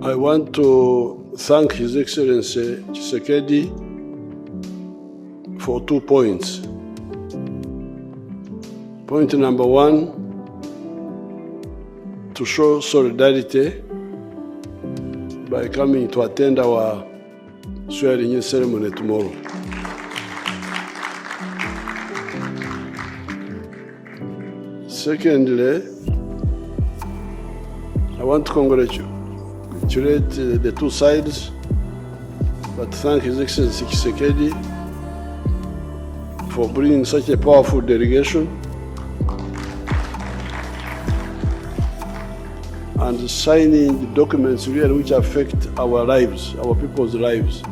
I want to thank His Excellency Tshisekedi for 2 points. Point number 1, to show solidarity by coming to attend our swearing-in ceremony tomorrow. Secondly, I want to congratulate the two sides, but thank His Excellency Tshisekedi for bringing such a powerful delegation and signing the documents really which affect our lives, our people's lives.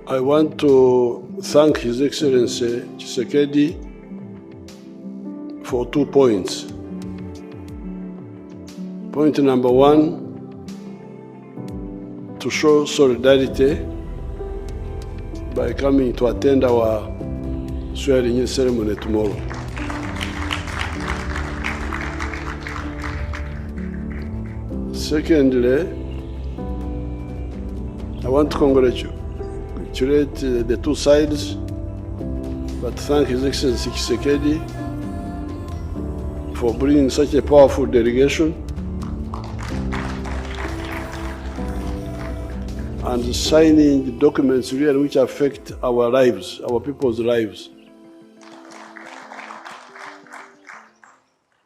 I want to thank His Excellency Tshisekedi for 2 points. Point number 1, to show solidarity by coming to attend our swearing-in ceremony tomorrow. Secondly, I want to congratulate the two sides, but thank His Excellency Tshisekedi for bringing such a powerful delegation and signing the documents really which affect our lives, our people's lives.